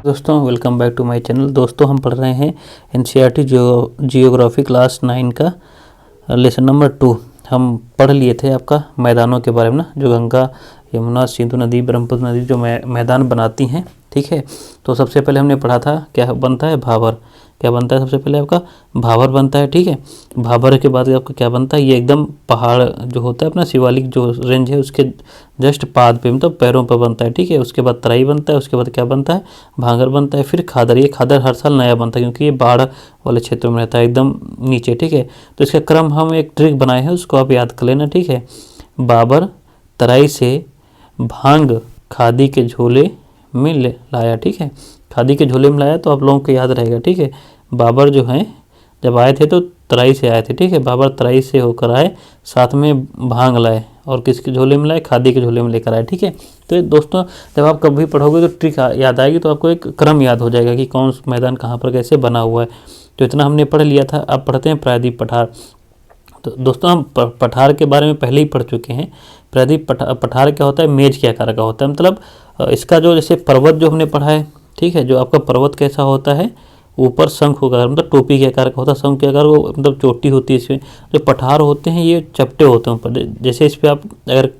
दोस्तों welcome back to my channel. दोस्तों हम पढ़ रहे हैं एनसीईआरटी जियोग्राफी क्लास 9 का लेसन नंबर 2। हम पढ़ लिए थे आपका मैदानों के बारे में ना, जो गंगा यमुना सिंधु नदी ब्रह्मपुत्र नदी जो मैदान बनाती हैं। ठीक है, तो सबसे पहले हमने पढ़ा था क्या बनता है भावर। क्या बनता है सबसे पहले आपका भावर बनता है। ठीक है, भावर के बाद आपका क्या बनता है, ये एकदम पहाड़ जो होता है अपना शिवालिक जो रेंज है उसके जस्ट पाद पे मतलब पैरों पर बनता है। ठीक है, उसके बाद तराई बनता है, उसके बाद क्या बनता है भांगर बनता है, फिर खादर। ये खादर हर साल नया बनता है क्योंकि ये बाढ़ वाले क्षेत्रों में रहता है एकदम नीचे। ठीक है, तो इसका क्रम हम एक ट्रिक बनाए हैं उसको आप याद कर लेना। ठीक है, बाबर तराई से भांग खादी के झोले में लाया। ठीक है, खादी के झोले में लाया तो आप लोगों को याद रहेगा। ठीक है, बाबर जो हैं जब आए थे तो तराई से आए थे। ठीक है, बाबर तराई से होकर आए, साथ में भांग लाए और किसके झोले में लाए, खादी के झोले में लेकर आए। ठीक है, तो दोस्तों जब आप कभी पढ़ोगे तो ट्रिक याद आएगी, तो आपको एक क्रम याद हो जाएगा कि कौन मैदान कहाँ पर कैसे बना हुआ है। तो इतना हमने पढ़ लिया था। अब पढ़ते हैं प्रायद्वीप पठार। तो दोस्तों हम पठार के बारे में पहले ही पढ़ चुके हैं। प्रायद्वीप पठार क्या होता है, मेज के आकार का होता है। मतलब इसका जो जैसे पर्वत जो हमने पढ़ा है, ठीक है, जो आपका पर्वत कैसा होता है, ऊपर शंख होगा मतलब टोपी के आकार का होता है, शंख के आकार को मतलब चोटी होती है। इसमें जो पठार होते हैं ये चपटे होते हैं ऊपर। जैसे इस पर आप अगर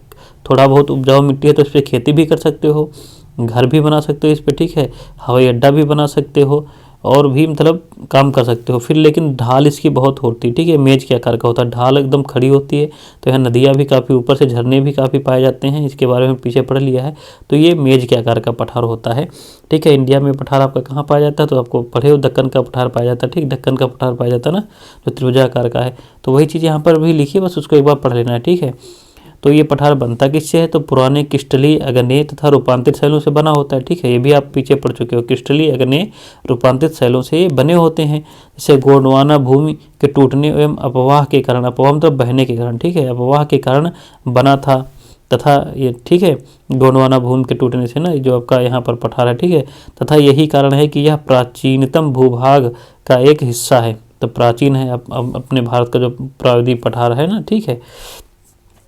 थोड़ा बहुत उपजाऊ मिट्टी है तो इस पर खेती भी कर सकते हो, घर भी बना सकते हो इस पर। ठीक है, हवाई अड्डा भी बना सकते हो और भी मतलब काम कर सकते हो। फिर लेकिन ढाल इसकी बहुत होती है। ठीक है, मेज के आकार का होता है, ढाल एकदम खड़ी होती है। तो यहाँ नदियाँ भी काफ़ी, ऊपर से झरने भी काफ़ी पाए जाते हैं। इसके बारे में पीछे पढ़ लिया है। तो ये मेज के आकार का पठार होता है। ठीक है, इंडिया में पठार आपका कहाँ पाया जाता है, तो आपको पढ़े हो दक्कन का पठार पाया जाता है। ठीक, दक्कन का पठार पाया जाता है ना, जो त्रिभुजाकार का है। तो वही चीज़ यहाँ पर भी लिखी है, बस उसको एक बार पढ़ लेना है। ठीक है, तो ये पठार बनता किससे है, तो पुराने क्रिस्टलीय अग्नेय तथा रूपांतरित शैलों से बना होता है। ठीक है, ये भी आप पीछे पढ़ चुके हो। क्रिस्टलीय अग्नेय रूपांतरित शैलों से ये बने होते हैं। जैसे गोंडवाना भूमि के टूटने एवं अपवाह के कारण, अपवाह मतलब बहने के कारण, ठीक है, अपवाह के कारण बना था तथा ये, ठीक है, गोंडवाना भूमि के टूटने से ना जो आपका यहाँ पर पठार है। ठीक है, तथा यही कारण है कि यह प्राचीनतम भूभाग का एक हिस्सा है। तो प्राचीन है अपने भारत का जो प्रायद्वीप पठार है ना, ठीक है,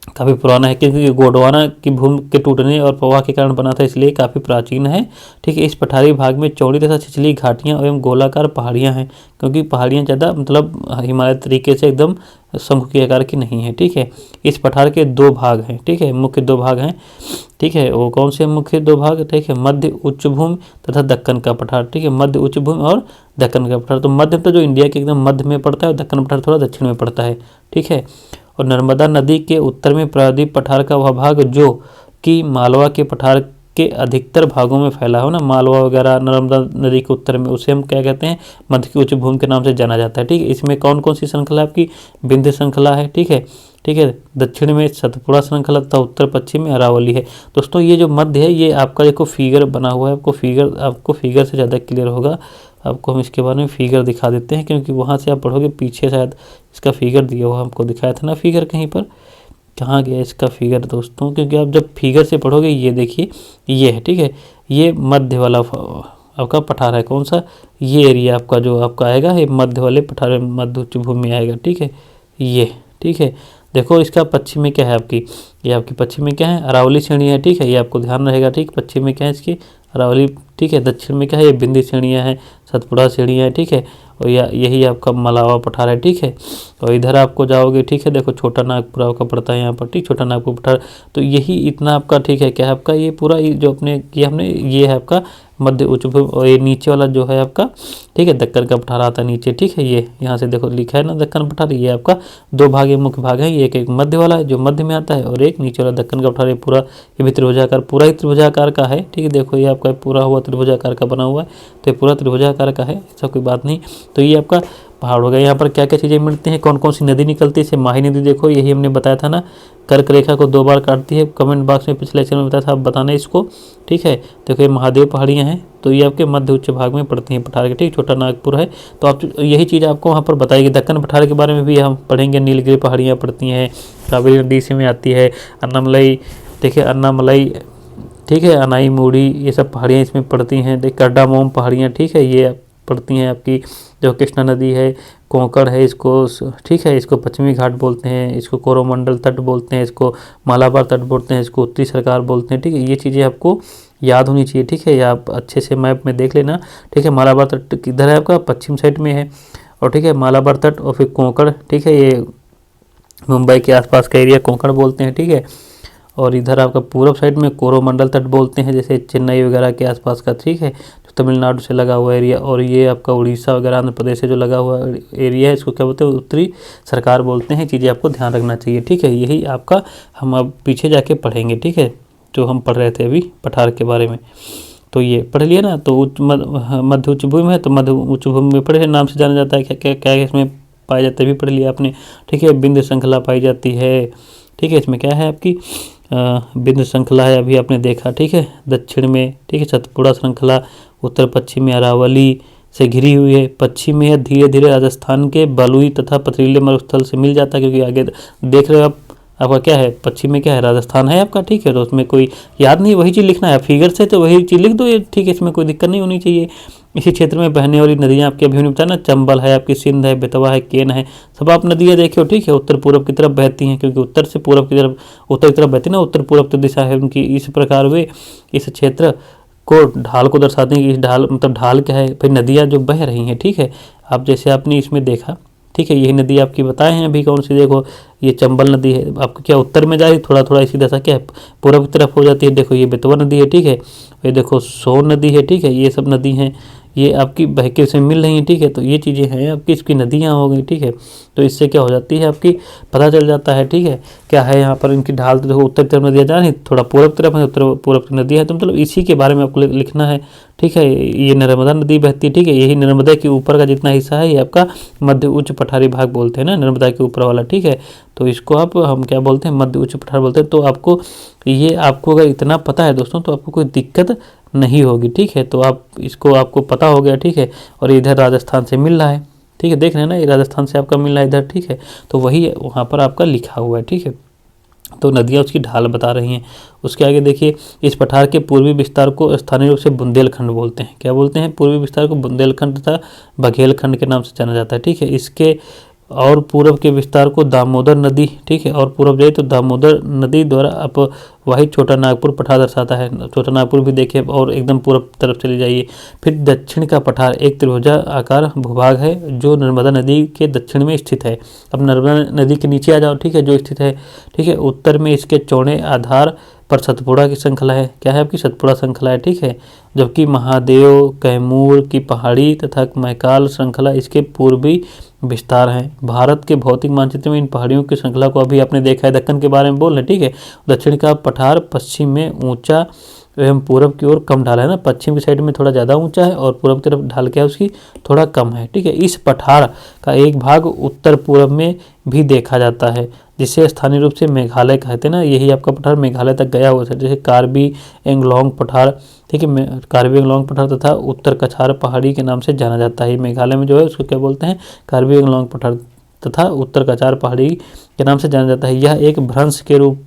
काफ़ी पुराना है क्योंकि गोंडवाना की भूमि के टूटने और प्रवाह के कारण बना था, इसलिए काफ़ी प्राचीन है। ठीक है, इस पठारी भाग में चौड़ी तथा छिछली घाटियाँ एवं गोलाकार पहाड़ियाँ हैं, क्योंकि पहाड़ियाँ ज़्यादा मतलब हिमालय तरीके से एकदम शंख के आकार की नहीं है। ठीक है, इस पठार के दो भाग हैं। ठीक है, मुख्य दो भाग हैं। ठीक है, वो कौन से मुख्य दो भाग, ठीक है, मध्य उच्च भूमि तथा दक्कन का पठार। ठीक है, मध्य उच्च भूमि और दक्कन का पठार। तो मध्य तो जो इंडिया के एकदम मध्य में पड़ता है, और दक्कन पठार थोड़ा दक्षिण में पड़ता है। ठीक है, और नर्मदा नदी के उत्तर में प्रायद्वीप पठार का वह भाग जो कि मालवा के पठार के अधिकतर भागों में फैला हो ना, मालवा वगैरह नर्मदा नदी के उत्तर में, उसे हम क्या कहते हैं, मध्य की उच्च भूमि के नाम से जाना जाता है। ठीक है, इसमें कौन कौन सी श्रृंखला आपकी, विंध्य श्रृंखला है। ठीक है, ठीक है, दक्षिण में सतपुड़ा श्रृंखला तथा उत्तर पश्चिम में अरावली है। दोस्तों ये जो मध्य है ये आपका देखो फिगर बना हुआ है, आपको फिगर से ज़्यादा क्लियर होगा। आपको हम इसके बारे में फिगर दिखा देते हैं, क्योंकि वहाँ से आप पढ़ोगे पीछे शायद इसका फिगर दिया हुआ हमको दिखाया था ना, फिगर कहीं पर, कहाँ गया इसका फिगर दोस्तों, क्योंकि आप जब फिगर से पढ़ोगे ये देखिए ये है। ठीक है, ये मध्य वाला आपका पठार है, कौन सा, ये एरिया आपका जो आपका आएगा ये मध्य वाले पठार में मध्य उच्च भूमि में आएगा। ठीक है, ये, ठीक है, देखो इसका पश्चिम में क्या है आपकी, ये आपकी पश्चिम में क्या है, अरावली श्रेणी है। ठीक है, ये आपको ध्यान रहेगा। ठीक, पश्चिम में क्या है इसकी, अरावली। ठीक है, दक्षिण में क्या है, ये बिंदी श्रेणियाँ हैं, सतपुड़ा श्रेणियाँ है। ठीक है, और यही आपका मलावा पठार है। ठीक है, और इधर आपको जाओगे, ठीक है, देखो छोटा नागपुर आपका पड़ता है यहाँ पर। ठीक, छोटा नागपुर पठार। तो यही इतना आपका, ठीक है, क्या है आपका, ये पूरा जो अपने किया हमने, ये है आपका मध्य उच्च भूमि। और ये नीचे वाला जो है आपका, ठीक है, दक्कन का पठार आता है नीचे। ठीक है, ये यहाँ से देखो लिखा है ना दक्कन पठार। ये आपका दो भाग, मुख्य भाग है, एक मध्य वाला है जो मध्य में आता है, और एक नीचे वाला दक्कन का पठार। ये पूरा ये भी त्रिभुजाकार, पूरा ही त्रिभुजाकार का है। ठीक है, देखो ये आपका पूरा हुआ त्रिभुजाकार का बना हुआ है, तो ये पूरा त्रिभुजाकार का है, ऐसा कोई बात नहीं। तो ये आपका पहाड़ हो गया। यहाँ पर क्या क्या चीज़ें मिलती हैं, कौन कौन सी नदी निकलती है, जैसे माही नदी देखो, यही हमने बताया था ना, कर्क रेखा को 2 बार काटती है। कमेंट बॉक्स में पिछले लेक्चर में बताया था, आप बताना इसको। ठीक है, देखो ये महादेव पहाड़ियाँ हैं, तो ये आपके मध्य उच्च भाग में पड़ती हैं पठार के। ठीक, छोटा नागपुर है, तो आप यही चीज़ आपको वहाँ पर बताएगी। दक्कन पठार के बारे में भी हम पढ़ेंगे, नीलगिरी पहाड़ियाँ पड़ती हैं, कावेरी नदी से में आती है, अन्नामलई, देखिए अन्नामलई, ठीक है, अनाई मूड़ी, ये सब पहाड़ियाँ इसमें पड़ती हैं। देखिए कार्डामोम पहाड़ियाँ, ठीक है, ये पड़ती हैं आपकी। जो कृष्णा नदी है, कोंकण है इसको, ठीक है, इसको पश्चिमी घाट बोलते हैं, इसको कोरोमंडल तट बोलते हैं, इसको मालाबार तट बोलते हैं, इसको उत्तरी सरकार बोलते हैं। ठीक है, ये चीज़ें आपको याद होनी चाहिए, ठीक है। या आप अच्छे से मैप में देख लेना, ठीक है। मालाबार तट किधर है आपका, पश्चिम साइड में है, और ठीक है मालाबार तट और फिर कोंकण, ठीक है, ये मुंबई के आसपास का एरिया कोंकण बोलते हैं, ठीक है। और इधर आपका पूर्व साइड में कोरोमंडल तट बोलते हैं, जैसे चेन्नई वगैरह के आसपास का, ठीक है, जो तमिलनाडु से लगा हुआ एरिया। और ये आपका उड़ीसा वगैरह आंध्र प्रदेश से जो लगा हुआ एरिया है, इसको क्या बोलते हैं, उत्तरी सरकार बोलते हैं। चीज़ें आपको ध्यान रखना चाहिए, ठीक है। यही आपका हम अब पीछे जाके पढ़ेंगे, ठीक है, जो हम पढ़ रहे थे अभी पठार के बारे में। तो ये पढ़ लिया ना। तो मध्य उच्च भूमि है, तो मध्य उच्च भूमि में पढ़े नाम से जाना जाता है, क्या क्या क्या इसमें पाया जाता है भी पढ़ लिया आपने, ठीक है। बिंद श्रृंखला पाई जाती है, ठीक है। इसमें क्या है आपकी बिंद श्रृंखला है, अभी आपने देखा, ठीक है। दक्षिण में, ठीक है, सतपुड़ा श्रृंखला, उत्तर पश्चिम में अरावली से घिरी हुई है, पश्चिम में है धीरे धीरे राजस्थान के बलुई तथा पथरीले मरुस्थल से मिल जाता है, क्योंकि आगे देख रहे हो आप, आपका क्या है, पश्चिम में क्या है, राजस्थान है आपका, ठीक है। तो उसमें कोई याद नहीं, वही चीज़ लिखना है, फिगर से तो वही चीज़ लिख दो ये, ठीक है। इसमें कोई दिक्कत नहीं होनी चाहिए। इसी क्षेत्र में बहने वाली नदियाँ आपकी अभी हमने बताया ना, चंबल है आपकी, सिंध है, बेतवा है, केन है, सब आप नदियाँ देखियो, ठीक है। उत्तर पूर्व की तरफ बहती हैं, क्योंकि उत्तर से पूर्व की तरफ, उत्तर की तरफ बहती है ना, उत्तर पूर्व तो दिशा है उनकी। इस प्रकार वे इस क्षेत्र को ढाल को दर्शाते हैं कि इस ढाल मतलब ढाल क्या है, फिर नदियाँ जो बह रही हैं, ठीक है। आप जैसे आपने इसमें देखा, ठीक है, यही नदी आपकी बताए हैं अभी कौन सी, देखो ये चंबल नदी है, आपको क्या उत्तर में जा रही, थोड़ा थोड़ा इसी दशा क्या है पूर्व की तरफ हो जाती है। देखो ये बेतवा नदी है, ठीक है, ये देखो सोन नदी है, ठीक है। ये सब नदी हैं, ये आपकी बहके से मिल रही हैं, ठीक है। तो ये चीज़ें हैं आपकी, इसकी नदियाँ हो गई, ठीक है। तो इससे क्या हो जाती है आपकी, पता चल जाता है, ठीक है, क्या है यहाँ पर इनकी ढाल। तो देखो उत्तर की तरफ नदियाँ जा रही, थोड़ा पूर्व की तरफ है, उत्तर पूर्व की नदी है, तो मतलब इसी के बारे में आपको लिखना है, ठीक है। ये नर्मदा नदी बहती है, ठीक है। यही नर्मदा के ऊपर का जितना हिस्सा है ये आपका मध्य उच्च पठारी भाग बोलते हैं ना, नर्मदा के ऊपर वाला, ठीक है। तो इसको आप हम क्या बोलते हैं, मध्य उच्च पठार बोलते हैं। तो आपको ये आपको अगर इतना पता है दोस्तों, तो आपको कोई दिक्कत नहीं होगी, ठीक है। तो आप इसको आपको पता हो गया, ठीक है। और इधर राजस्थान से मिल रहा है, ठीक है, देख रहे हैं ना, ये राजस्थान से आपका मिल रहा है इधर, ठीक है। तो वही वहाँ पर आपका लिखा हुआ है, ठीक है। तो नदियाँ उसकी ढाल बता रही हैं। उसके आगे देखिए, इस पठार के पूर्वी विस्तार को स्थानीय रूप से बुंदेलखंड बोलते हैं। क्या बोलते हैं, पूर्वी विस्तार को बुंदेलखंड तथा बघेलखंड के नाम से जाना जाता है, ठीक है। इसके और पूर्व के विस्तार को दामोदर नदी, ठीक है, और पूर्व जाए तो दामोदर नदी द्वारा अपवाहित छोटा नागपुर पठार दर्शाता है। छोटा नागपुर भी देखिए, और एकदम पूर्व तरफ चले जाइए। फिर दक्षिण का पठार एक त्रिभुजाकार भूभाग है जो नर्मदा नदी के दक्षिण में स्थित है। अब नर्मदा नदी के नीचे आ जाओ, ठीक है, जो स्थित है, ठीक है। उत्तर में इसके चौड़े आधार पर सतपुड़ा की श्रृंखला है। क्या है आपकी, सतपुड़ा श्रृंखला है, ठीक है। जबकि महादेव, कैमूर की पहाड़ी तथा मैकाल श्रृंखला इसके पूर्वी विस्तार हैं। भारत के भौतिक मानचित्र में इन पहाड़ियों की श्रृंखला को अभी आपने देखा है, दक्कन के बारे में बोल रहे, ठीक है। दक्षिण का पठार पश्चिम में ऊंचा एवं पूर्व की ओर कम ढाल है ना, पश्चिम की साइड में थोड़ा ज़्यादा ऊंचा है और पूर्व की तरफ ढाल क्या है उसकी थोड़ा कम है, ठीक है। इस पठार का एक भाग उत्तर पूर्व में भी देखा जाता है, जिसे स्थानीय रूप से मेघालय कहते हैं ना। यही आपका पठार मेघालय तक गया हुआ है, जैसे कार्बी एंगलोंग पठार, ठीक है, कार्बी एंगलोंग पठार तथा उत्तर कछार पहाड़ी के नाम से जाना जाता है। मेघालय में जो है उसको क्या बोलते हैं, कार्बी एंगलोंग पठार तथा उत्तर कछार पहाड़ी के नाम से जाना जाता है। यह एक भ्रंश के रूप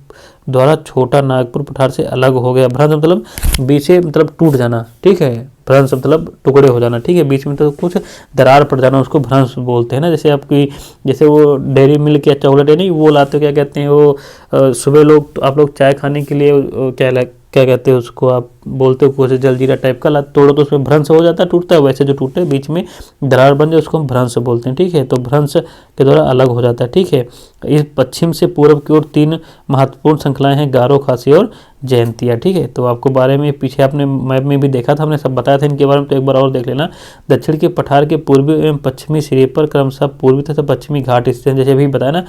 द्वारा छोटा नागपुर पठार से अलग हो गया। भ्रंश मतलब बीच से मतलब टूट जाना, ठीक है। भ्रंश मतलब टुकड़े हो जाना, ठीक है, बीच में तो कुछ दरार पड़ जाना, उसको भ्रंश बोलते हैं ना। जैसे आपकी, जैसे वो डेयरी मिल्क या चॉकलेट है नहीं, वो लाते हो, क्या कहते हैं वो, सुबह लोग आप लोग चाय खाने के लिए क्या कहते हैं उसको, आप बोलते हो कुछ जलजीरा टाइप का तोड़ो तो उसमें भ्रंश हो जाता है, टूटता है। वैसे जो टूटे बीच में दरार बन जाए उसको हम भ्रंश बोलते हैं, ठीक है। तो भ्रंश के द्वारा अलग हो जाता है, ठीक है। इस पश्चिम से पूर्व की ओर 3 महत्वपूर्ण श्रृंखलाएं हैं, गारो, खासी और जयंतिया, ठीक है। तो आपको बारे में पीछे आपने मैप में भी देखा था, हमने सब बताया था इनके बारे में, तो एक बार और देख लेना। दक्षिण के पठार के पूर्वी एवं पश्चिमी सिरे पर क्रमशः पूर्वी तथा पश्चिमी घाट स्थित हैं। जैसे अभी बताया ना,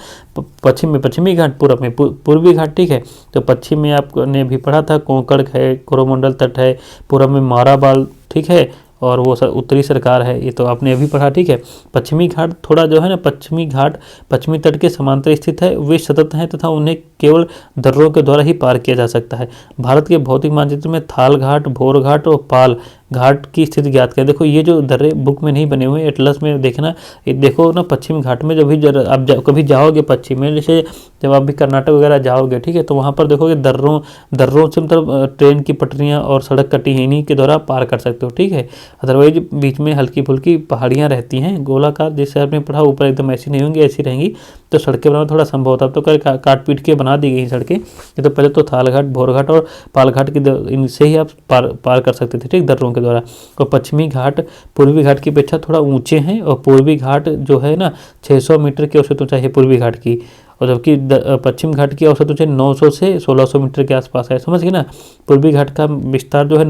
पश्चिम में पश्चिमी घाट, पूर्व में पूर्वी घाट, ठीक है। तो पश्चिम में आपने भी पढ़ा था कोंकण है, कोरोमंडल तट है, पूर्व में माराबाल, ठीक है, और वो उत्तरी सरकार है, ये तो आपने अभी पढ़ा, ठीक है। पश्चिमी घाट थोड़ा जो है ना, पश्चिमी घाट पश्चिमी तट के समांतर स्थित है, वे सतत हैं तथा उन्हें केवल दर्रों के द्वारा ही पार किया जा सकता है। भारत के भौतिक मानचित्र में थाल घाट, भोर घाट और पाल घाट की स्थिति ज्ञात करें। देखो ये जो दर्रे बुक में नहीं बने हुए, एटलस में देखना, देखो ना पश्चिमी घाट में जब भी आप कभी जाओगे पश्चिम में, जैसे जब आप भी कर्नाटक वगैरह जाओगे, ठीक है, तो वहाँ पर देखोगे दर्रों से मतलब ट्रेन की पटरियाँ और सड़क कटी है, इन्हीं के द्वारा पार कर सकते हो, ठीक है। अदरवाइज बीच में हल्की फुल्की पहाड़ियाँ रहती हैं गोलाकार, जैसे आपने पढ़ा, ऊपर एकदम ऐसी नहीं होंगी, ऐसी रहेंगी, तो सड़कें बनाना थोड़ा संभव होता है। तो काट पीट के बना दी गई सड़कें। ये तो पहले तो थालघाट, भोरघाट और पालघाट की इनसे ही आप पार कर सकते थे, ठीक, दर्रों के द्वारा। और पश्चिमी घाट पूर्वी घाट की अपेक्षा थोड़ा ऊंचे हैं, और पूर्वी घाट जो है ना 600 मीटर की औसत ऊंचाई है पूर्वी घाट की, और जबकि पश्चिम घाट की औसत ऊंचाई 900 से 1600 मीटर के आसपास है। समझ गए ना। पूर्वी घाट का विस्तार जो है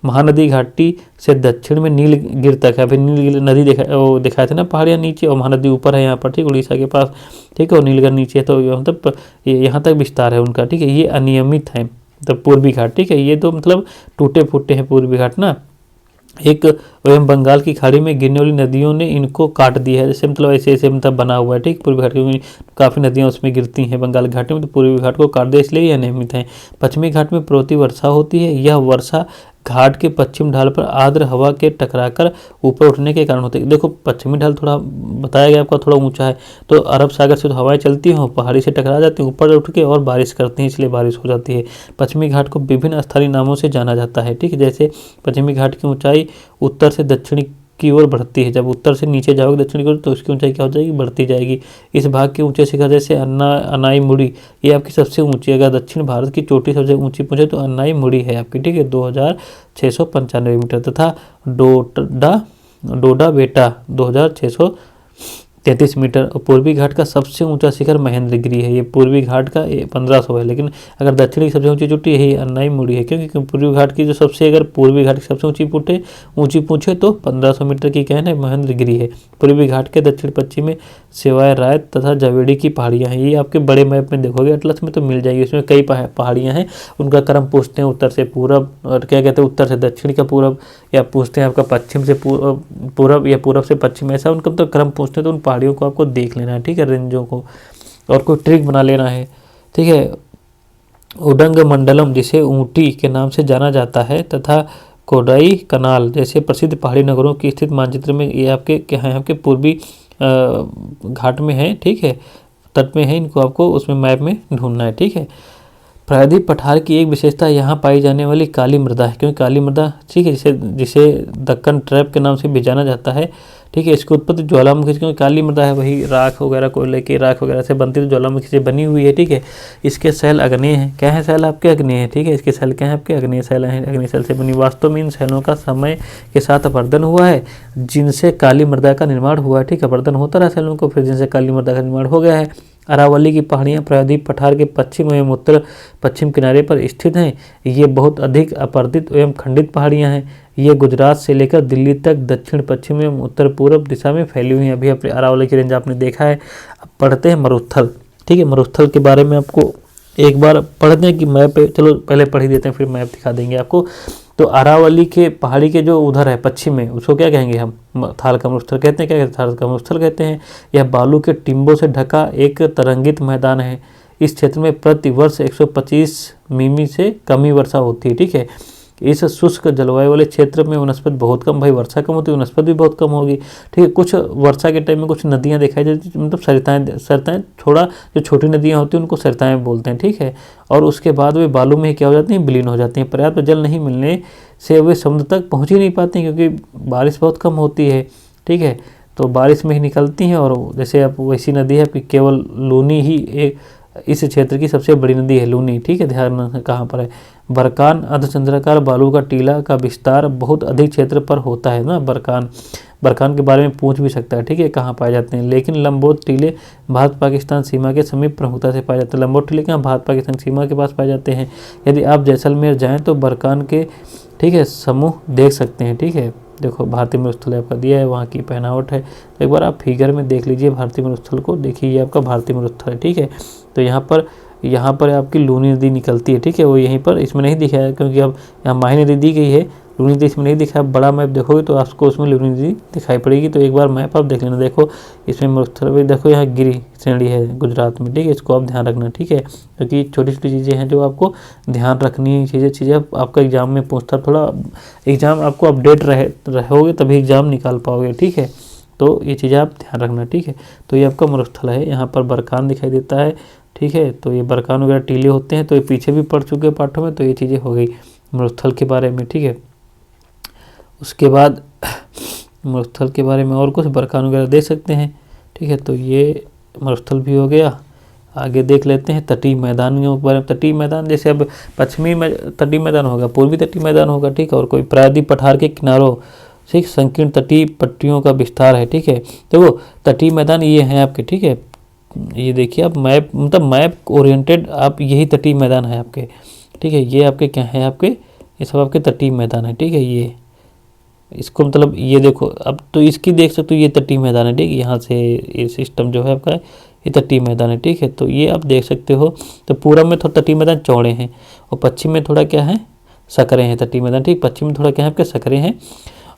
महानदी घाटी से दक्षिण में नीलगिरी तक है। अभी नीलगिरी नदी दिखाए थे ना, पहाड़ियाँ नीचे और महानदी ऊपर है यहाँ पर, ठीक, उड़ीसा के पास, ठीक है, और नीलगिरी नीचे है, तो मतलब यहाँ तक विस्तार है उनका, ठीक है। ये अनियमित है मतलब पूर्वी घाट, ठीक है, ये तो मतलब टूटे फूटे हैं पूर्वी घाट ना। एक एवं बंगाल की खाड़ी में गिरने वाली नदियों ने इनको काट दिया है, जैसे मतलब ऐसे ऐसे मतलब बना हुआ है, ठीक, पूर्वी घाट की काफ़ी नदियाँ उसमें गिरती हैं बंगाल घाटी में, तो पूर्वी घाट को काट दिया, इसलिए यह अनियमित है। पश्चिमी घाट में पर्वतीय वर्षा होती है, यह वर्षा घाट के पश्चिम ढाल पर आर्द्र हवा के टकराकर ऊपर उठने के कारण होती है। देखो पश्चिमी ढाल थोड़ा बताया गया आपका, थोड़ा ऊंचा है, तो अरब सागर से तो हवाएं चलती हैं, पहाड़ी से टकरा जाती हैं, ऊपर उठ के और बारिश करती हैं, इसलिए बारिश हो जाती है। पश्चिमी घाट को विभिन्न स्थानीय नामों से जाना जाता है, ठीक है, जैसे पश्चिमी घाट की ऊंचाई उत्तर से दक्षिण की ओर बढ़ती है। जब उत्तर से नीचे जाओगे दक्षिण की ओर, तो उसकी ऊंचाई क्या हो जाएगी, बढ़ती जाएगी। इस भाग के ऊंचे शिखर जैसे अनाई मुड़ी, ये आपकी सबसे ऊंची, अगर दक्षिण भारत की चोटी सबसे ऊंची पूछे तो अनाई मुड़ी है आपकी, ठीक है, 2695 मीटर, तथा डोडा बेटा 2633 मीटर। और पूर्वी घाट का सबसे ऊंचा शिखर महेंद्रगिरी है, ये पूर्वी घाट का 1500 है, लेकिन अगर दक्षिणी की सबसे ऊंची चोटी यही अन्नाई मुड़ी है, क्योंकि पूर्वी घाट की जो सबसे, अगर पूर्वी घाट की सबसे ऊंची पूछे तो 1500 मीटर की कहना है महेंद्रगिरी है। पूर्वी घाट के दक्षिण पश्चिम में सिवाय राय तथा जवेड़ी की पहाड़ियाँ हैं, ये आपके बड़े मैप में देखोगे, अटलस में तो मिल जाएगी, इसमें कई पहाड़ियाँ हैं, उनका क्रम पूछते हैं उत्तर से पूरब, और क्या कहते हैं उत्तर से दक्षिण का पूरब, या पूछते हैं आपका पश्चिम से पूरब, या पूरब से पश्चिम, ऐसा उनका तो क्रम पूछते हैं, तो उन पहाड़ियों को आपको देख लेना है, ठीक है, रेंजों को, और कोई ट्रिक बना लेना है, ठीक है। उडंग मंडलम जिसे ऊटी के नाम से जाना जाता है, तथा कोडाई कनाल जैसे प्रसिद्ध पहाड़ी नगरों की स्थित मानचित्र में, ये आपके क्या है, आपके पूर्वी घाट में है, ठीक है, तट में है, इनको आपको उसमें मैप में ढूंढना है, ठीक है। प्रायद्वीप पठार की एक विशेषता यहाँ पाई जाने वाली काली मृदा है, क्योंकि काली मृदा, ठीक है, जिसे दक्कन ट्रैप के नाम से भी जाना जाता है, ठीक है, इसकी उत्पत्ति ज्वालामुखी से, क्योंकि काली मृदा है वही राख वगैरह, कोयले की राख वगैरह से बनती है, तो ज्वालामुखी से बनी हुई है, ठीक है। इसके सेल अग्नेय हैं, क्या है सेल आपके, अग्नेय है, ठीक है, इसके सेल क्या है आपके, अग्नेय सेल हैं, अग्नेय सेल से बनी। वास्तव में इन सेलों का समय के साथ अपर्दन हुआ है, जिनसे काली मृदा का निर्माण हुआ है, ठीक है, अपर्दन होता रहा सेलों को, फिर जिनसे काली मृदा का निर्माण हो गया है। अरावली की पहाड़ियाँ प्रायद्वीप पठार के पश्चिम एवं उत्तर पश्चिम किनारे पर स्थित हैं। ये बहुत अधिक अपर्दित एवं खंडित पहाड़ियाँ हैं। ये गुजरात से लेकर दिल्ली तक दक्षिण पश्चिम एवं उत्तर पूर्व दिशा में फैली हुई हैं। अभी अपने अरावली की रेंज आपने देखा है। अब पढ़ते हैं मरुस्थल, ठीक है। मरुस्थल के बारे में आपको एक बार पढ़ते हैं कि मैप, चलो पहले पढ़ ही देते हैं, फिर मैप दिखा देंगे आपको। तो अरावली के पहाड़ी के जो उधर है पश्चिम में, उसको क्या कहेंगे हम, थाल का मरुस्थल कहते हैं। क्या कहते हैं, थाल का मरुस्थल कहते हैं। यह बालू के टिम्बों से ढका एक तरंगित मैदान है। इस क्षेत्र में प्रति वर्ष 125 मिमी से कम ही वर्षा होती है, ठीक है। इस शुष्क जलवायु वाले क्षेत्र में वनस्पति बहुत कम, भाई वर्षा कम होती है वनस्पति भी बहुत कम होगी, ठीक है। कुछ वर्षा के टाइम में कुछ नदियाँ दिखाई देती, मतलब सरिताएं थोड़ा, जो छोटी नदियाँ होती हैं उनको सरिताएं बोलते हैं, ठीक है। और उसके बाद वे बालू में क्या हो जाती हैं, विलीन हो जाती हैं। पर्याप्त जल नहीं मिलने से वे समुद्र तक पहुँच ही नहीं पाती, क्योंकि बारिश बहुत कम होती है, ठीक है। तो बारिश में ही निकलती हैं। और जैसे अब वैसी नदी है कि केवल लूनी ही एक इस क्षेत्र की सबसे बड़ी नदी है, लूनी, ठीक है। ध्यान कहाँ पर है, बरकान अर्धचंद्राकार बालू का टीला का विस्तार बहुत अधिक क्षेत्र पर होता है ना। बरकान के बारे में पूछ भी सकता है, ठीक है, कहाँ पाए जाते हैं। लेकिन लंबोद टीले भारत पाकिस्तान सीमा के समीप प्रमुखता से पाए जाते हैं। लंबोद टीले कहाँ, भारत पाकिस्तान सीमा के पास पाए जाते हैं। यदि आप जैसलमेर जाएँ तो बरकान के, ठीक है, समूह देख सकते हैं, ठीक है। देखो भारतीय मरुस्थल आपका दिया है, वहाँ की पहनावट है। तो एक बार आप फिगर में देख लीजिए भारतीय मरुस्थल को, देखिए ये आपका भारतीय मरुस्थल है, ठीक है। तो यहाँ पर आपकी लूनी नदी निकलती है, ठीक है। वो यहीं पर इसमें नहीं दिखाया है, क्योंकि अब यहाँ माही नदी दी गई है, लुनी नदी इसमें नहीं दिखा। बड़ा मैप देखोगे तो आपको उसमें लुनी नदी दिखाई पड़ेगी। तो एक बार मैप आप देख लेना। देखो इसमें मरुस्थल भी देखो, यहाँ गिरी श्रेणी है गुजरात में, ठीक है, इसको आप ध्यान रखना, ठीक है, क्योंकि छोटी छोटी चीज़ें हैं जो आपको ध्यान रखनी चीज़ें आपका एग्जाम में पूछता, थोड़ा एग्जाम आपको अपडेट रहोगे तभी एग्जाम निकाल पाओगे, ठीक है। तो ये चीज़ें आप ध्यान रखना, ठीक है। तो ये आपका मरुस्थल है, यहाँ पर बरकान दिखाई देता है, ठीक है। तो ये बरकान वगैरह टीले होते हैं, तो ये पीछे भी पढ़ चुके पाठों में। तो ये चीज़ें हो गई मरुस्थल के बारे में, ठीक है। उसके बाद मरुस्थल के बारे में और कुछ बरकान वगैरह देख सकते हैं, ठीक है। तो ये मरुस्थल भी हो गया। आगे देख लेते हैं तटीय मैदान के बारे में। तटीय मैदान जैसे अब पश्चिमी तटीय मैदान होगा, पूर्वी तटीय मैदान होगा, ठीक है, और कोई प्रायद्वीप पठार के किनारों से संकीर्ण तटीय पट्टियों का विस्तार है, ठीक है। देखो तटीय मैदान ये हैं आपके, ठीक है। ये देखिए आप मैप, मतलब मैप ओरिएंटेड आप यही तटीय मैदान है आपके, ठीक है। ये आपके क्या है, आपके ये सब आपके तटीय मैदान है, ठीक है। ये इसको मतलब ये देखो, अब तो इसकी देख सकते हो, ये तटीय मैदान है, ठीक है। यहाँ से ये सिस्टम जो है आपका ये तटीय मैदान है, ठीक है। तो ये आप देख सकते हो। तो पूरब में थोड़ा तटीय मैदान चौड़े हैं और पश्चिम में थोड़ा क्या है, सकरे हैं तटीय मैदान, ठीक। पश्चिम में थोड़ा क्या है आपके सकरे हैं,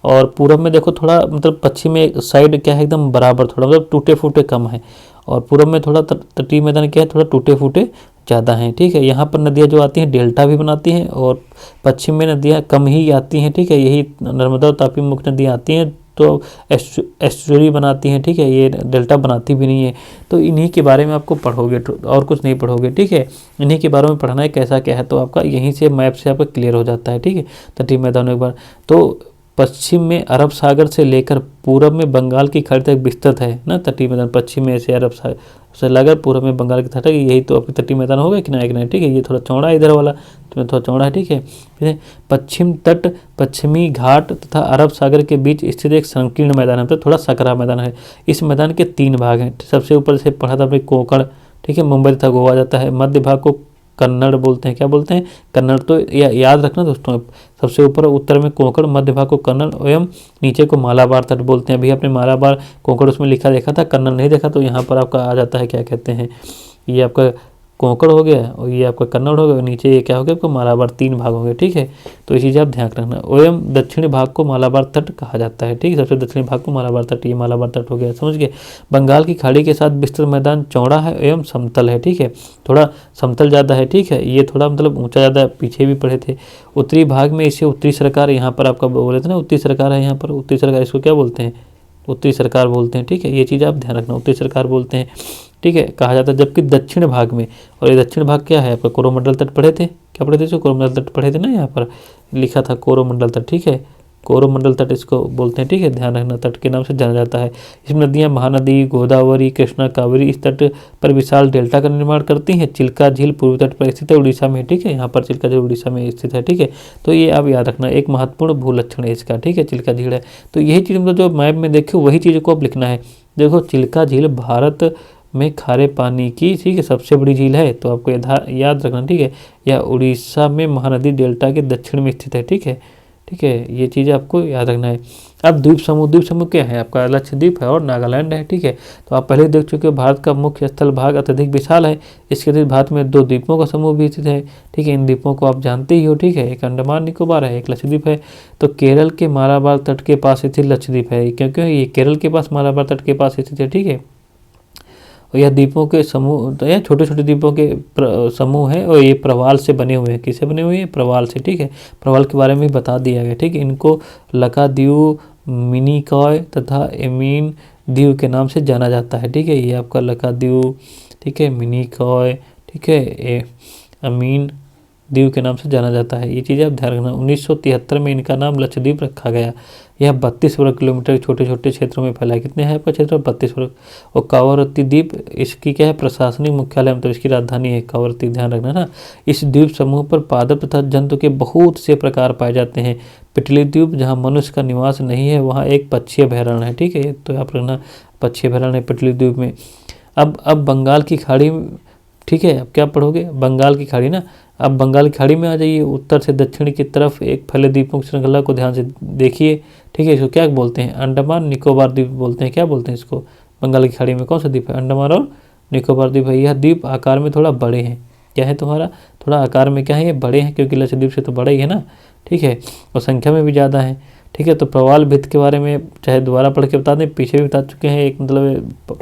और पूरब में देखो थोड़ा मतलब पश्चिम में साइड क्या है एकदम बराबर, थोड़ा मतलब टूटे फूटे कम है, और पूरब में थोड़ा तटीय मैदान क्या है, थोड़ा टूटे फूटे ज़्यादा हैं, ठीक है। यहाँ पर नदियाँ जो आती हैं डेल्टा भी बनाती हैं, और पश्चिम में नदियाँ कम ही आती हैं, ठीक है। यही नर्मदा और तापी मुख्य नदियाँ आती हैं तो एस्चुरी बनाती हैं, ठीक है। ये डेल्टा बनाती भी नहीं है। तो इन्हीं के बारे में आपको पढ़ोगे, और कुछ नहीं पढ़ोगे, ठीक है। इन्हीं के बारे में पढ़ना है कैसा क्या है, तो आपका यहीं से मैप से आपका क्लियर हो जाता है, ठीक है। तटीय मैदानों के बारे तो पश्चिम में अरब सागर से लेकर पूरब में बंगाल की खाड़ी तक विस्तृत है ना तटीय मैदान। पश्चिम में से अरब सागर से लेकर पूरब में बंगाल की खाड़ी तक, यही तो आपकी तटीय मैदान होगा कि नहीं, ठीक है। ये थोड़ा चौड़ा है इधर वाला, तो थोड़ा चौड़ा है, ठीक है। फिर पश्चिम तट, पश्चिमी घाट तथा अरब सागर के बीच स्थित एक संकीर्ण मैदान है, मतलब थोड़ा सकरा मैदान है। इस मैदान के 3 भाग हैं। सबसे ऊपर से पढ़ा था अपने कोंकण, ठीक है, मुंबई तथा गोवा जाता है। मध्य भाग को कन्नड़ बोलते हैं, क्या बोलते हैं, कन्नड़। तो याद रखना दोस्तों, सबसे ऊपर उत्तर में कोंकण, मध्य भाग को कन्नड़ एवं नीचे को मालाबार तट बोलते हैं। अभी आपने मालाबार कोंकण उसमें लिखा देखा था, कन्नड़ नहीं देखा, तो यहाँ पर आपका आ जाता है क्या कहते हैं, ये आपका कोंकण हो गया और ये आपका कन्नड़ हो गया, और नीचे ये क्या हो गया आपको मालाबार, 3 भाग हो गए, ठीक है। तो ये चीज़ आप ध्यान रखना। एवं दक्षिणी भाग को मालाबार तट कहा जाता है, ठीक है। सबसे दक्षिणी भाग को मालाबार तट, ये मालाबार तट हो गया, समझ गए। बंगाल की खाड़ी के साथ विस्तृत मैदान चौड़ा है एवं समतल है, ठीक है। थोड़ा समतल ज़्यादा है, ठीक है। ये थोड़ा मतलब ऊंचा ज़्यादा, पीछे भी पढ़े थे। उत्तरी भाग में इसे उत्तरी सरकार, यहाँ पर आपका बोले थे ना उत्तरी सरकार है, यहाँ पर उत्तरी सरकार, इसको क्या बोलते हैं, उत्तरी सरकार बोलते हैं, ठीक है। ये चीज़ आप ध्यान रखना, उत्तरी सरकार बोलते हैं, ठीक है, कहा जाता है। जबकि दक्षिण भाग में, और ये दक्षिण भाग क्या है आपका, कोरोमंडल तट पढ़े थे, क्या पढ़े थे इसको, कोरोमंडल तट पढ़े थे ना, यहाँ पर लिखा था कोरोमंडल तट, ठीक है। कोरोमंडल तट इसको बोलते हैं, ठीक है, ध्यान रखना, तट के नाम से जाना जाता है। इसमें नदियाँ महानदी, गोदावरी, कृष्णा, कावेरी इस तट पर विशाल डेल्टा का निर्माण करती हैं। चिल्का झील पूर्वी तट पर स्थित है, उड़ीसा में, ठीक है। यहाँ पर चिल्का झील उड़ीसा में स्थित है, ठीक है। तो ये आप याद रखना, एक महत्वपूर्ण भूलक्षण है इसका, ठीक है, चिल्का झील है। तो यही चीज़ मतलब जो मैप में देखिए वही चीज़ को आप लिखना है। देखो चिल्का झील भारत में खारे पानी की, ठीक है, सबसे बड़ी झील है, तो आपको याद रखना, ठीक है। यह उड़ीसा में महानदी डेल्टा के दक्षिण में स्थित है, ठीक है, ठीक है। ये चीज़ आपको याद रखना है। अब द्वीप समूह क्या है आपका, लक्षद्वीप है और नागालैंड है, ठीक है। तो आप पहले देख चुके हो, भारत का मुख्य स्थल भाग अत्यधिक विशाल है। इसके अतिरिक्त भारत में 2 द्वीपों का समूह भी स्थित है, ठीक है। इन द्वीपों को आप जानते ही हो, ठीक है, एक अंडमान निकोबार है, एक लक्षद्वीप है। तो केरल के मालाबार तट के पास स्थित लक्षद्वीप है, क्योंकि ये केरल के पास मालाबार तट के पास स्थित है, ठीक है। और यह द्वीपों के समूह, तो यह छोटे छोटे द्वीपों के समूह है, और ये प्रवाल से बने हुए हैं। किससे बने हुए हैं, प्रवाल से, ठीक है। प्रवाल के बारे में बता दिया गया, ठीक है। इनको लकाद्वीप, मिनिकॉय तथा एमीन द्वीप के नाम से जाना जाता है, ठीक है। ये आपका लकाद्वीप, ठीक है, मिनिकॉय, ठीक है, अमीन द्वीप के नाम से जाना जाता है। ये चीज़ें आप ध्यान रखना। 1973 में इनका नाम लक्षद्वीप रखा गया। यह 32 वर्ग किलोमीटर छोटे छोटे क्षेत्रों में फैला है। कितने हैं आपका क्षेत्र, 32 वर्ग। और कावरत्ती द्वीप इसकी क्या है, प्रशासनिक मुख्यालय, मतलब इसकी राजधानी है कावरत्ती, ध्यान रखना ना। इस द्वीप समूह पर पादप तथा जंतु के बहुत से प्रकार पाए जाते हैं। पिटली द्वीप, जहाँ मनुष्य का निवास नहीं है, वहाँ एक पक्षी अभयारण्य है, ठीक है। तो आप रखना, पक्षी अभयारण्य है पिटली द्वीप में। अब बंगाल की खाड़ी, ठीक है, अब क्या पढ़ोगे, बंगाल की खाड़ी ना। अब बंगाल की खाड़ी में आ जाइए, उत्तर से दक्षिण की तरफ एक फैले द्वीपों की श्रृंखला को ध्यान से देखिए, ठीक है। इसको क्या बोलते हैं, अंडमान निकोबार द्वीप बोलते हैं, क्या बोलते हैं इसको, बंगाल की खाड़ी में कौन सा द्वीप है, अंडमान और निकोबार द्वीप है। यह द्वीप आकार में थोड़ा बड़े हैं, क्या है तुम्हारा, थोड़ा आकार में क्या है, ये बड़े हैं, क्योंकि लक्षद्वीप से तो बड़े ही है ना, ठीक है, और संख्या में भी ज़्यादा है। ठीक है, तो प्रवाल भित्त के बारे में चाहे दोबारा पढ़ के बता दें, पीछे भी बता चुके हैं। एक मतलब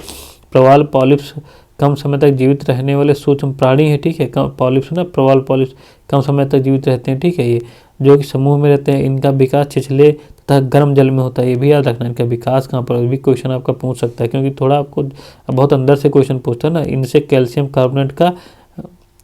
प्रवाल पॉलिप्स कम समय तक जीवित रहने वाले सूक्ष्म प्राणी है। ठीक है, कम पॉलिप्स ना, प्रवाल पॉलिप्स कम समय तक जीवित रहते हैं। ठीक है, ये जो कि समूह में रहते हैं, इनका विकास छिछले तथा गर्म जल में होता है। ये भी याद रखना, इनका विकास कहाँ पर, भी क्वेश्चन आपका पूछ सकता है, क्योंकि थोड़ा आपको बहुत अंदर से क्वेश्चन पूछता है ना। इनसे कैल्शियम कार्बोनेट का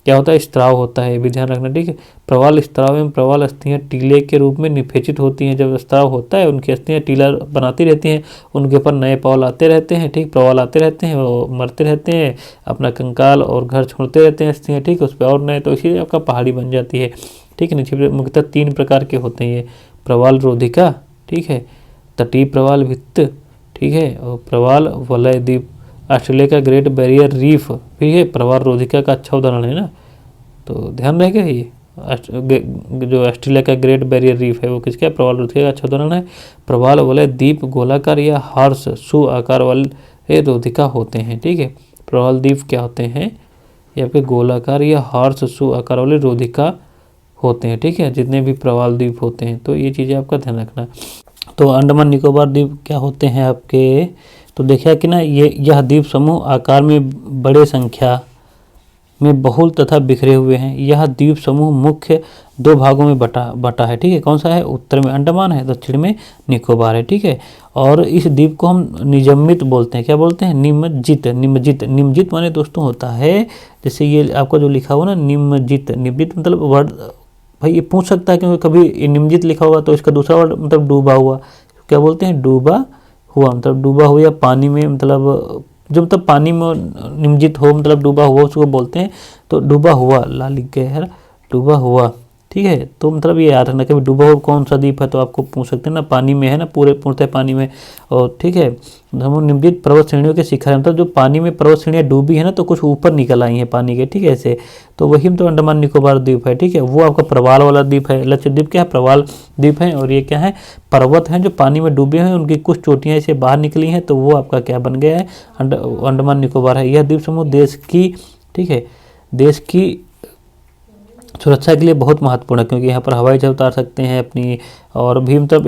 क्या होता है, स्त्राव होता है, ये भी ध्यान रखना। ठीक है, प्रवाल स्त्राव एवं प्रवाल अस्थियाँ टीले के रूप में निफेचित होती हैं। जब स्त्राव होता है, उनकी अस्थियाँ टीला बनाती रहती हैं, उनके ऊपर नए पॉल आते रहते हैं। ठीक, प्रवाल आते रहते हैं, वो मरते रहते हैं, अपना कंकाल और घर छोड़ते रहते हैं अस्थियाँ। ठीक, उस पर और नए, तो इसीलिए आपका पहाड़ी बन जाती है। ठीक है, नीचे मुख्यतः 3 प्रकार के होते हैं ये, प्रवाल रोधिका, ठीक है, तटीय प्रवाल भित्त, ठीक है, और प्रवाल वलय द्वीप। ऑस्ट्रेलिया का ग्रेट बैरियर रीफ भी है प्रवाल रोधिका का अच्छा उदाहरण है ना, तो ध्यान रहेगा। ये जो ऑस्ट्रेलिया का ग्रेट बैरियर रीफ है वो किसका, प्रवाल रोधिका का अच्छा उदाहरण है। प्रवाल वलय द्वीप गोलाकार या हार्स सु आकार वाले रोधिका होते हैं। ठीक है, प्रवाल द्वीप क्या होते हैं, ये आपके गोलाकार या हार्स सु आकार वाले रोधिका होते हैं। ठीक है, जितने भी प्रवाल द्वीप होते हैं, तो ये चीज़ें आपका ध्यान रखना। तो अंडमान निकोबार द्वीप क्या होते हैं आपके, तो देखिए कि ना, यह द्वीप समूह आकार में बड़े संख्या में बहुल तथा बिखरे हुए हैं। यह द्वीप समूह मुख्य 2 भागों में बटा है। ठीक है, कौन सा है, उत्तर में अंडमान है, दक्षिण में निकोबार है। ठीक है, और इस द्वीप को हम निजमित बोलते हैं। क्या बोलते हैं, निमज्जित। निमज्जित माने दोस्तों होता है, जैसे ये आपका जो लिखा हुआ ना निमज्जित, निमज्जित मतलब वर्ड भाई ये पूछ सकता है, क्योंकि कभी निमज्जित लिखा हुआ तो इसका दूसरा वर्ड मतलब डूबा हुआ। क्या बोलते हैं, डूबा हुआ, मतलब डूबा हुआ या पानी में, मतलब जो मतलब पानी में निमज्जित हो, मतलब डूबा हुआ, उसको बोलते हैं। तो डूबा हुआ ला लिख गए है, डूबा हुआ। ठीक है, तो मतलब ये याद रखना, कभी डूबा हुआ कौन सा द्वीप है तो आपको पूछ सकते हैं ना, पानी में है ना, पूर्णतः पानी में। और ठीक है, निम्नलिखित पर्वत श्रेणियों के शिखर, मतलब जो पानी में पर्वत श्रेणियाँ डूबी है ना, तो कुछ ऊपर निकल आई हैं पानी के। ठीक है, ऐसे तो वही तो अंडमान निकोबार द्वीप है। ठीक है, वो आपका प्रवाल वाला द्वीप है। लक्षद्वीप क्या है, प्रवाल द्वीप है, और ये क्या है, पर्वत हैं जो पानी में डूबे हैं, उनकी कुछ चोटियाँ ऐसे बाहर निकली हैं, तो वो आपका क्या बन गया है, अंडमान निकोबार है। यह द्वीप समूह देश की, ठीक है, देश की सुरक्षा के लिए बहुत महत्वपूर्ण है, क्योंकि यहाँ पर हवाई जहाज उतार सकते हैं अपनी, और भी मतलब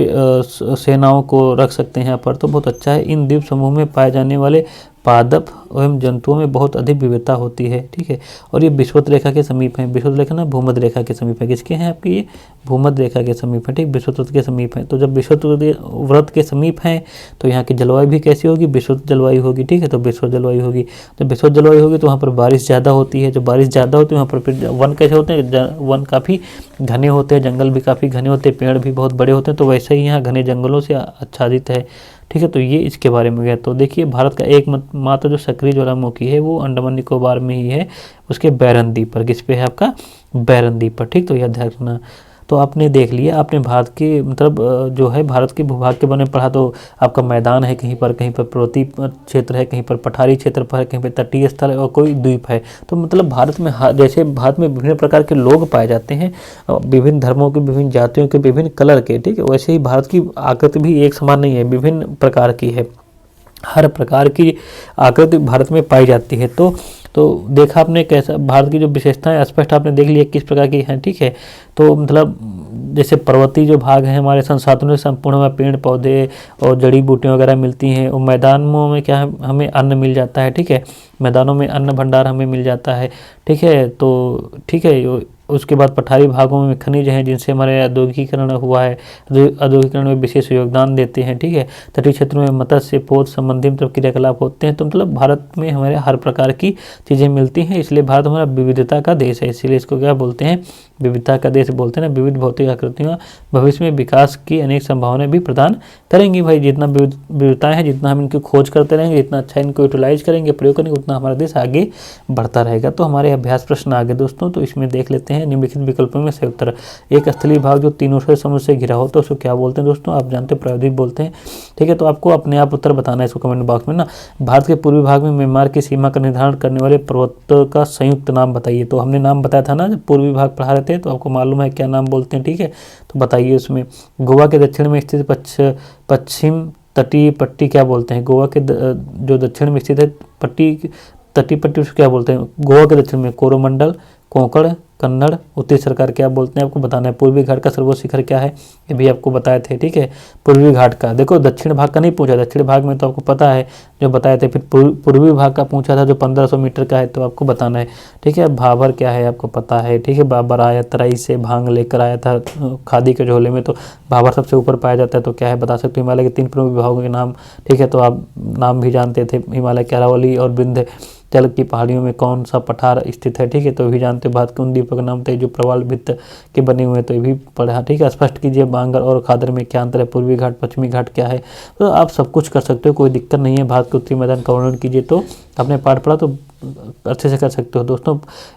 सेनाओं को रख सकते हैं यहाँ पर, तो बहुत अच्छा है। इन द्वीप समूह में पाए जाने वाले पादप एवं जंतुओं में बहुत अधिक विविधता होती है। ठीक है, और ये विषुवत रेखा के समीप है। विषुवत रेखा ना भूमध्य रेखा के समीप है। किसके हैं आपकी, ये भूमध्य रेखा के समीप है। ठीक, विषुवत के समीप है। तो जब विषुवत व्रत के समीप हैं तो यहाँ की जलवायु भी कैसी होगी, विषुवत जलवायु होगी। ठीक है, तो विषुवत जलवायु होगी। जब विषुवत जलवायु होगी तो वहाँ पर बारिश ज़्यादा होती है। जब बारिश ज़्यादा होती है वहाँ पर फिर वन कैसे होते हैं, वन काफ़ी घने होते हैं, जंगल भी काफ़ी घने होते हैं, पेड़ भी बहुत बड़े होते हैं। तो वैसे ही यहाँ घने जंगलों से आच्छादित है। ठीक है, तो ये इसके बारे में गया। तो देखिए, भारत का एकमात्र जो सक्रिय ज्वालामुखी है वो अंडमान निकोबार में ही है, उसके बैरन द्वीप पर। किस पे है आपका, बैरन द्वीप पर। ठीक, तो यह ध्यान रखना। तो आपने देख लिया, आपने भारत के मतलब जो है भारत के भूभाग के बारे में पढ़ा। तो आपका मैदान है, कहीं पर पर्वतीय क्षेत्र है, कहीं पर पठारी क्षेत्र पर है, कहीं पर तटीय स्थल है, और कोई द्वीप है। तो मतलब भारत में जैसे भारत में विभिन्न प्रकार के लोग पाए जाते हैं, विभिन्न धर्मों के, विभिन्न जातियों के, विभिन्न कलर के। ठीक है, वैसे ही भारत की आकृति भी एक समान नहीं है, विभिन्न प्रकार की है। हर प्रकार की आकृति भारत में पाई जाती है। तो देखा आपने कैसा भारत की जो विशेषताएं स्पष्ट आपने देख लिया किस प्रकार की हैं। ठीक है, तो मतलब जैसे पर्वतीय जो भाग है हमारे संसाधनों से संपूर्ण में पेड़ पौधे और जड़ी बूटियाँ वगैरह मिलती हैं, और मैदानों में क्या है, हमें अन्न मिल जाता है। ठीक है, मैदानों में अन्न भंडार हमें मिल जाता है। ठीक है, तो ठीक है, उसके बाद पठारी भागों में खनिज हैं जिनसे हमारे औद्योगिकीकरण हुआ है, औद्योगिकीकरण में विशेष योगदान देते हैं। ठीक है, तटीय क्षेत्रों में मत्स्य पोत संबंधी मतलब क्रियाकलाप होते हैं। तो मतलब भारत में हमारे हर प्रकार की चीज़ें मिलती हैं, इसलिए भारत हमारा विविधता का देश है। इसीलिए इसको क्या बोलते हैं, विविधता का देश बोलते हैं ना। विविध भौतिक आकृतियाँ भविष्य में विकास की अनेक संभावनाएं भी प्रदान करेंगी। भाई जितना विविधताएं हैं, जितना हम इनकी खोज करते रहेंगे, जितना अच्छा इनको यूटिलाइज करेंगे, प्रयोग करेंगे, उतना हमारा देश आगे बढ़ता रहेगा। तो हमारे अभ्यास प्रश्न आगे दोस्तों, तो इसमें देख लेते हैं निम्नलिखित विकल्पों में सही उत्तर। एक स्थलीय भाग जो तीनों से समुद्र से घिरा होता है उसको क्या बोलते हैं दोस्तों, आप जानते हैं प्रायद्वीप बोलते हैं। ठीक है, तो आपको अपने आप उत्तर बताना है इसको कमेंट बॉक्स में ना। भारत के पूर्वी भाग में म्यांमार की सीमा का निर्धारण करने वाले पर्वतों का संयुक्त नाम बताइए। तो हमने नाम बताया था ना, जब पूर्वी भाग पढ़ा रहे थे, तो आपको मालूम है क्या नाम बोलते हैं। ठीक है, तो बताइए उसमें। गोवा के दक्षिण में स्थित पश्चिम तटीय पट्टी क्या बोलते हैं, गोवा के जो दक्षिण में स्थित है तटीय पट्टी उसको क्या बोलते हैं, गोवा के दक्षिण में कोरोमंडल, कोंकण, कन्नड़। उत्तरी सरकार क्या बोलते हैं आपको बताना है। पूर्वी घाट का सर्वोच्च शिखर क्या है, ये भी आपको बताए थे, ठीक है। पूर्वी घाट का देखो, दक्षिण भाग का नहीं पूछा, दक्षिण भाग में तो आपको पता है जो बताए थे। फिर पूर्वी भाग का पूछा था जो 1500 मीटर का है, तो आपको बताना है, ठीक है। भाबर क्या है आपको पता है, ठीक है। बाबर आया तराई से भांग लेकर आया था खादी के झोले में, तो भाबर सबसे ऊपर पाया जाता है, तो क्या है बता सकते हो। हिमालय के 3 प्रमुख विभागों के नाम, ठीक है, तो आप नाम भी जानते थे। हिमालय के अरावली और विंध्याचल की पहाड़ियों में कौन सा पठार स्थित है, ठीक है, तो भी जानते हो। भारत के उन द्वीपों के नाम थे जो प्रवाल भित्त के बने हुए हैं, तो ये भी पढ़ा, ठीक है। स्पष्ट कीजिए बांगर और खादर में क्या अंतर है, पूर्वी घाट पश्चिमी घाट क्या है। तो आप सब कुछ कर सकते हो, कोई दिक्कत नहीं है। भारत के उत्तरी मैदान का वर्णन कीजिए, तो आपने पाठ पढ़ा तो अच्छे से कर सकते हो। दोस्तों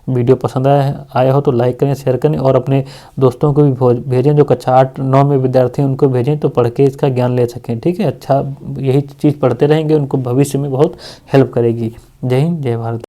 वीडियो पसंद आया हो तो लाइक करें, शेयर करें और अपने दोस्तों को भी भेजें जो कक्षा 8-9 में विद्यार्थी हैं, उनको भेजें तो पढ़ के इसका ज्ञान ले सकें, ठीक है। अच्छा, यही चीज़ पढ़ते रहेंगे, उनको भविष्य में बहुत हेल्प करेगी। जय हिंद, जय भारत।